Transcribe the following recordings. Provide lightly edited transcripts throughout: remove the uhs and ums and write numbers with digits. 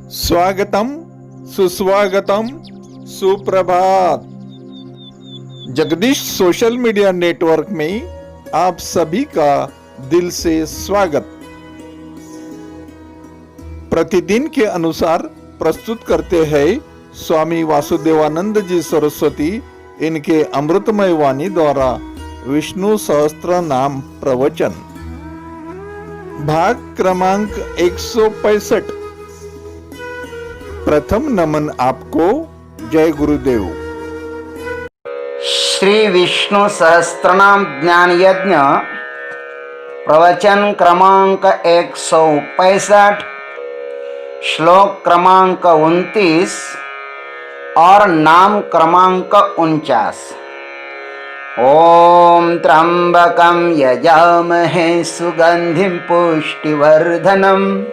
स्वागतम, सुस्वागतम, सुप्रभात। जगदीश सोशल मीडिया नेटवर्क में आप सभी का दिल से स्वागत। प्रतिदिन के अनुसार प्रस्तुत करते हैं स्वामी वासुदेवानंद जी सरस्वती इनके अमृतमय वाणी द्वारा विष्णु सहस्त्र नाम प्रवचन, भाग क्रमांक 165। प्रथम नमन आपको। जय गुरुदेव। श्री विष्णु सहस्त्रनाम ज्ञान यज्ञ प्रवचन क्रमांक 165, श्लोक क्रमांक 29 और नाम क्रमांक 49। ओम त्र्यंबकं यजामहे सुगंधिं पुष्टिवर्धनम्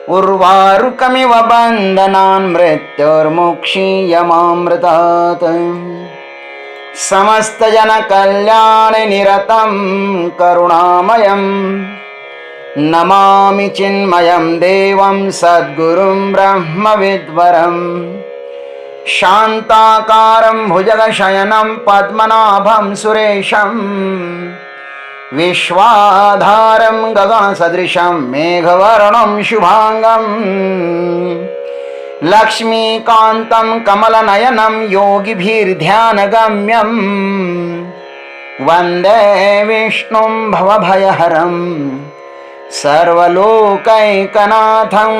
उर्वारुकमिव बन्धनान् मृत्युर्मुक्षीयमामृतात्। समस्तजनकल्याणनिरतं करुणामयं नमामि चिन्मयं देवं सद्गुरुं ब्रह्मविद्वरं शान्ताकारं भुजगशयनं पद्मनाभं सुरेशं विश्वाधारं गगनसदृशं मेघवर्णं शुभांगं लक्ष्मीकान्तं कमलनयनं योगिभिर्ध्यानगम्यं वन्दे विष्णुं भवभयहरं सर्वलोकैकनाथं।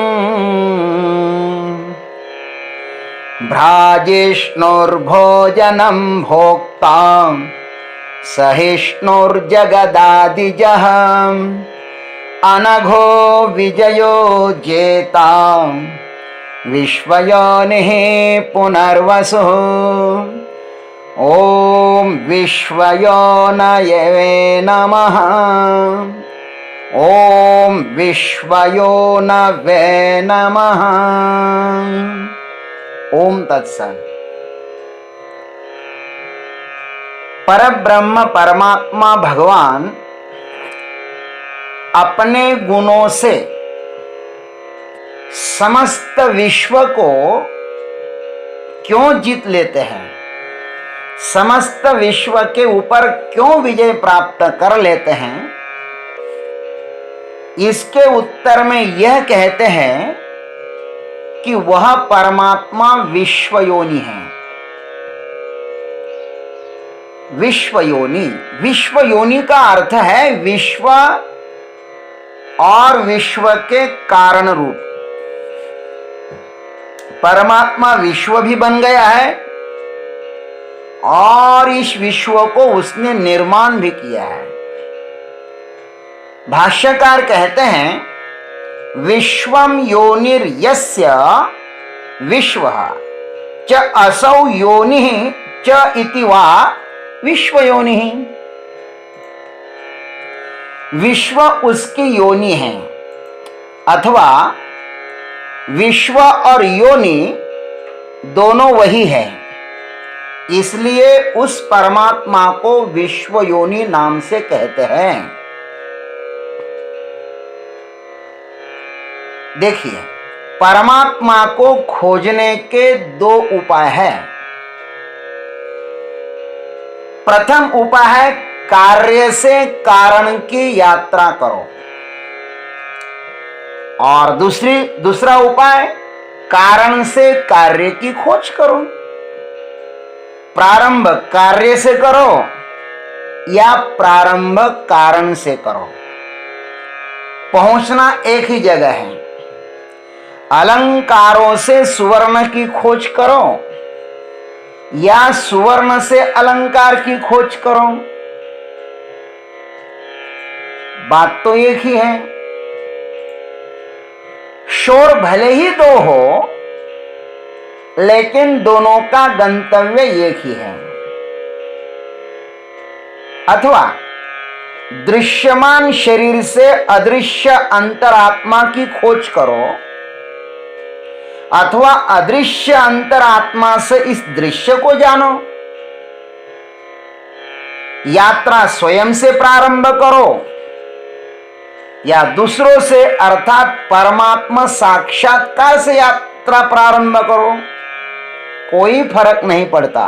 भ्राजिष्णुर्भोजनं भोक्तां सहिष्णुर्जगदादिजः अनघो विजयो जेता विश्वयोनिः पुनर्वसुः। ॐ विश्वयोनये नमः। ॐ विश्वयोनवे नमः। ओम तत्सत्। परब्रह्म परमात्मा भगवान अपने गुणों से समस्त विश्व को क्यों जीत लेते हैं, समस्त विश्व के ऊपर क्यों विजय प्राप्त कर लेते हैं, इसके उत्तर में यह कहते हैं कि वह परमात्मा विश्वयोनि है। विश्वयोनि, विश्वयोनि का अर्थ है विश्व और विश्व के कारण रूप। परमात्मा विश्व भी बन गया है और इस विश्व को उसने निर्माण भी किया है। भाष्यकार कहते हैं विश्वम योनिर्यस्य विश्वः च असौ योनिः च इति वा विश्वयोनिः। विश्व उसकी योनि है अथवा विश्व और योनि दोनों वही है, इसलिए उस परमात्मा को विश्वयोनि नाम से कहते हैं। देखिए, परमात्मा को खोजने के दो उपाय हैं। प्रथम उपाय है कार्य से कारण की यात्रा करो, और दूसरा उपाय कारण से कार्य की खोज करो। प्रारंभ कार्य से करो या प्रारंभ कारण से करो, पहुंचना एक ही जगह है। अलंकारों से सुवर्ण की खोज करो या सुवर्ण से अलंकार की खोज करो, बात तो एक ही है। शोर भले ही दो हो, लेकिन दोनों का गंतव्य एक ही है। अथवा दृश्यमान शरीर से अदृश्य अंतरात्मा की खोज करो, अथवा अदृश्य अंतरात्मा से इस दृश्य को जानो। यात्रा स्वयं से प्रारंभ करो या दूसरों से अर्थात परमात्मा साक्षात्कार से यात्रा प्रारंभ करो, कोई फर्क नहीं पड़ता।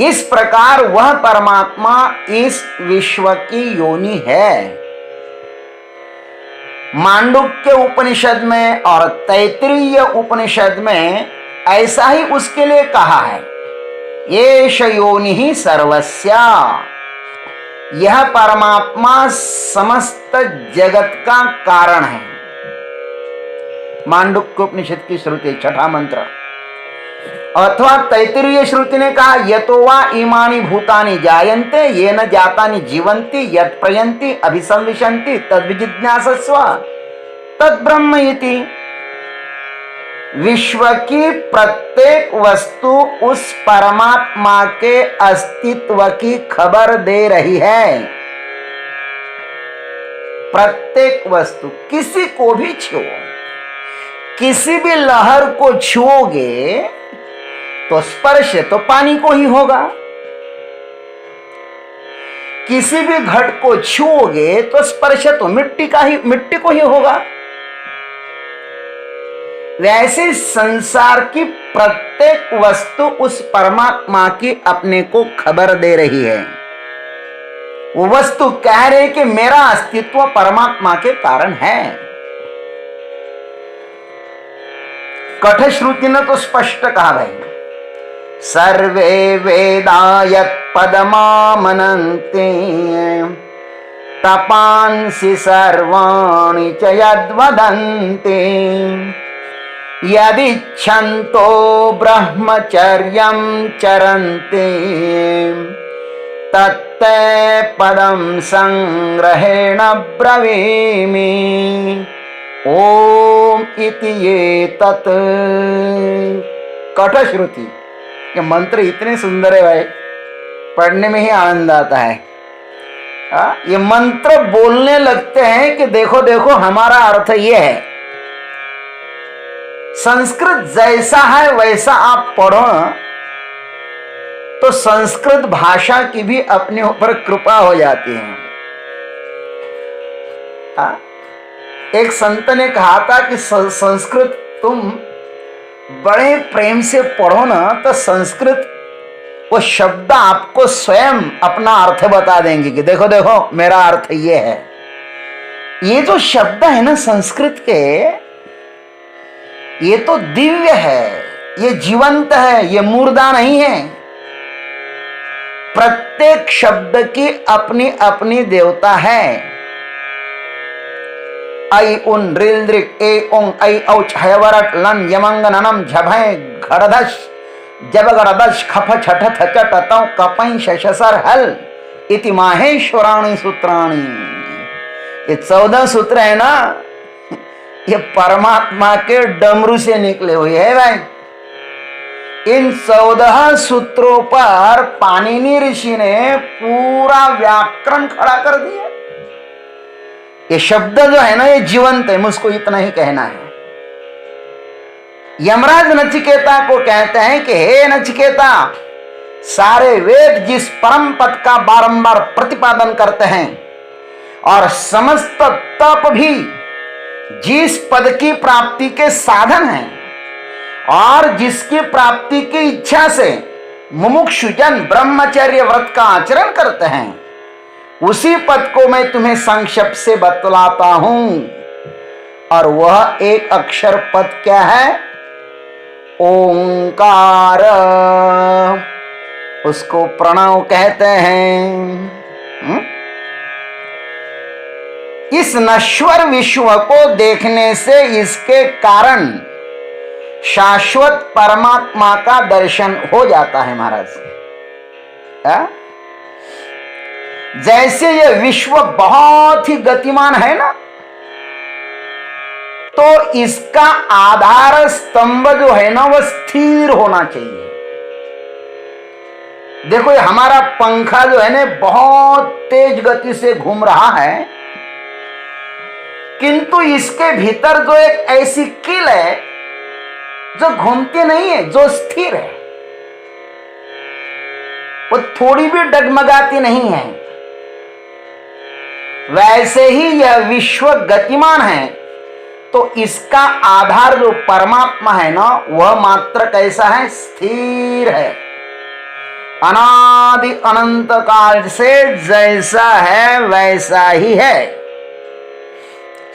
इस प्रकार वह परमात्मा इस विश्व की योनि है। मांडुक्य उपनिषद में और तैत्तिरीय उपनिषद में ऐसा ही उसके लिए कहा है, एष योनिः सर्वस्य। यह परमात्मा समस्त जगत का कारण है। मांडुक्य उपनिषद की श्रुति 6वां मंत्र। अथवा तैत्तिरीय श्रुति ने कहा, यतो वा इमानि भूतानि जायन्ते येन जातानि जीवन्ति यत् प्रयन्ति अभिसंविशन्ति तद्विजिज्ञासस्व तद्ब्रह्म इति। विश्व की प्रत्येक वस्तु उस परमात्मा के अस्तित्व की खबर दे रही है। प्रत्येक वस्तु, किसी को भी छुओ, किसी भी लहर को छुओगे तो स्पर्श तो पानी को ही होगा, किसी भी घट को छुओगे तो स्पर्श तो मिट्टी को ही होगा। वैसे संसार की प्रत्येक वस्तु उस परमात्मा की अपने को खबर दे रही है। वो वस्तु कह रहे कि मेरा अस्तित्व परमात्मा के कारण है। कठश्रुति ने तो स्पष्ट कहा भाई, सर्वे वेदा यत् पदमामनन्ते तपांसि सर्वाणि च यद्वदन्ते यदिच्छन्तो ब्रह्मचर्यं चरन्ते तत्ते पदं संग्रहेण ब्रवीमि ओम इति ये तत्। कठश्रुति, ये मंत्र इतने सुंदर है भाई, पढ़ने में ही आनंद आता है। ये मंत्र बोलने लगते हैं कि देखो देखो हमारा अर्थ ये है। संस्कृत जैसा है वैसा आप पढ़ो तो संस्कृत भाषा की भी अपने ऊपर कृपा हो जाती है। एक संत ने कहा था कि संस्कृत तुम बड़े प्रेम से पढ़ो ना तो संस्कृत वो शब्द आपको स्वयं अपना अर्थ बता देंगे कि देखो देखो मेरा अर्थ ये है। ये जो शब्द है ना संस्कृत के, ये तो दिव्य है, ये जीवंत है, ये मुर्दा नहीं है। प्रत्येक शब्द की अपनी अपनी देवता है। ऐ उन रिल दृक ए ओं ऐ औच हयवरट लन यमंग ननम झभय घड़धश जब गड़दश खफ छठ थचट तौ कपई शशसर हल इति माहेश्वराणी सूत्राणी। ये 14 सूत्र है ना, ये परमात्मा के डमरू से निकले हुए हैं भाई। इन 14 सूत्रों पर पाणिनि ऋषि ने पूरा व्याकरण खड़ा कर दिया। ये शब्द जो है ना ये जीवंत है, मुझको इतना ही कहना है। यमराज नचिकेता को कहते हैं कि हे नचिकेता, सारे वेद जिस परम पद का बारंबार प्रतिपादन करते हैं और समस्त तप भी जिस पद की प्राप्ति के साधन हैं और जिसकी प्राप्ति की इच्छा से मुमुक्षुजन ब्रह्मचर्य व्रत का आचरण करते हैं, उसी पद को मैं तुम्हें संक्षेप से बतलाता हूं। और वह एक अक्षर पद क्या है? ओंकार। उसको प्रणव कहते हैं। इस नश्वर विश्व को देखने से इसके कारण शाश्वत परमात्मा का दर्शन हो जाता है महाराज। जैसे ये विश्व बहुत ही गतिमान है ना, तो इसका आधार स्तंभ जो है ना वो स्थिर होना चाहिए। देखो ये हमारा पंखा जो है ना बहुत तेज गति से घूम रहा है, किंतु इसके भीतर जो एक ऐसी कील है जो घूमती नहीं है, जो स्थिर है, वो थोड़ी भी डगमगाती नहीं है। वैसे ही यह विश्व गतिमान है, तो इसका आधार जो परमात्मा है ना, वह मात्र कैसा है? स्थिर है। अनादि अनंत काल से जैसा है वैसा ही है,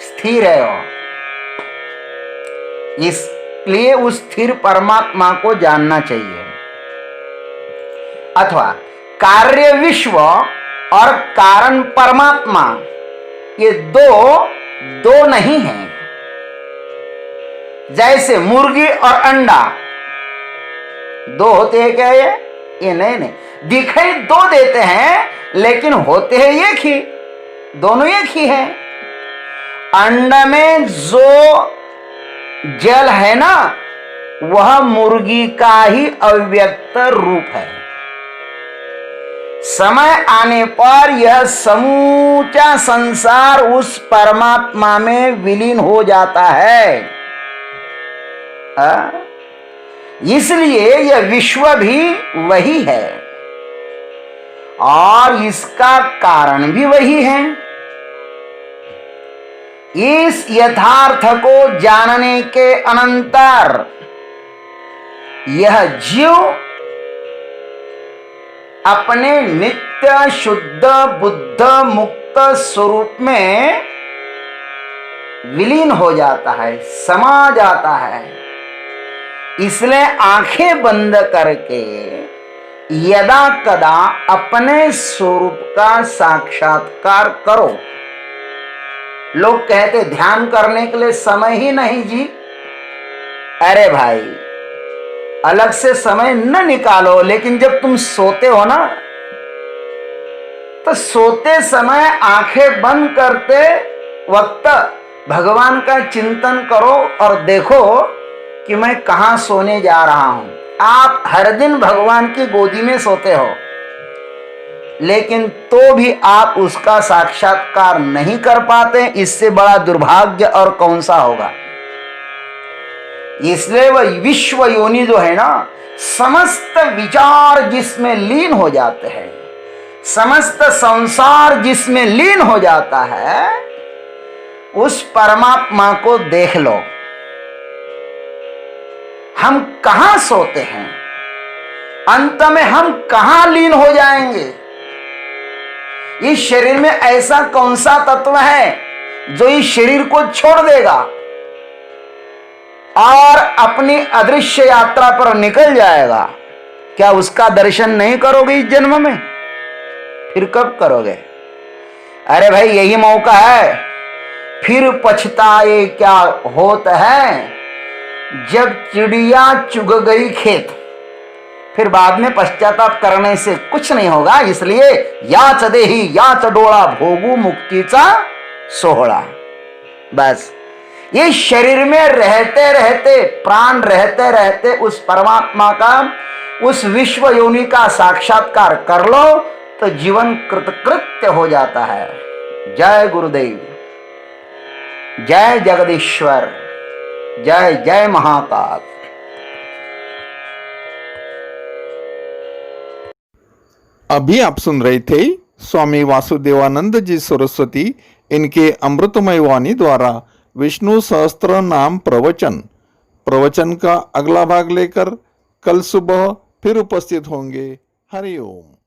स्थिर है वो। इसलिए उस स्थिर परमात्मा को जानना चाहिए। अथवा कार्य विश्व और कारण परमात्मा, ये दो नहीं है। जैसे मुर्गी और अंडा दो होते हैं क्या? ये नहीं, दिखाई दो देते हैं लेकिन होते हैं एक ही, दोनों एक ही है। अंडा में जो जल है ना, वह मुर्गी का ही अव्यक्त रूप है। समय आने पर यह समूचा संसार उस परमात्मा में विलीन हो जाता है। इसलिए यह विश्व भी वही है और इसका कारण भी वही है। इस यथार्थ को जानने के अनंतर यह जीव अपने नित्य शुद्ध बुद्ध मुक्त स्वरूप में विलीन हो जाता है, समा जाता है। इसलिए आंखें बंद करके यदा कदा अपने स्वरूप का साक्षात्कार करो। लोग कहते ध्यान करने के लिए समय ही नहीं जी। अरे भाई, अलग से समय न निकालो, लेकिन जब तुम सोते हो ना, तो सोते समय आंखें बंद करते वक्त भगवान का चिंतन करो और देखो कि मैं कहां सोने जा रहा हूं। आप हर दिन भगवान की गोदी में सोते हो, लेकिन तो भी आप उसका साक्षात्कार नहीं कर पाते। इससे बड़ा दुर्भाग्य और कौन सा होगा। इसलिए वह विश्व योनि जो है ना, समस्त विचार जिसमें लीन हो जाते हैं, समस्त संसार जिसमें लीन हो जाता है, उस परमात्मा को देख लो। हम कहां सोते हैं, अंत में हम कहां लीन हो जाएंगे। इस शरीर में ऐसा कौन सा तत्व है जो इस शरीर को छोड़ देगा और अपनी अदृश्य यात्रा पर निकल जाएगा? क्या उसका दर्शन नहीं करोगे इस जन्म में? फिर कब करोगे? अरे भाई, यही मौका है। फिर पछताए क्या होता है, जब चिड़िया चुग गई खेत। फिर बाद में पश्चाताप करने से कुछ नहीं होगा। इसलिए याच देही याच डोळा भोगू मुक्तीचा सोहळा। बस ये शरीर में रहते रहते, प्राण रहते रहते उस परमात्मा का, उस विश्व योनि का साक्षात्कार कर लो तो जीवन कृतकृत्य हो जाता है। जय गुरुदेव, जय जगदीश्वर, जय जय महाकाल। अभी आप सुन रहे थे स्वामी वासुदेवानंद जी सरस्वती, इनके अमृतमय वाणी द्वारा विष्णु सहस्त्र नाम प्रवचन का अगला भाग लेकर कल सुबह फिर उपस्थित होंगे। हरि ओम।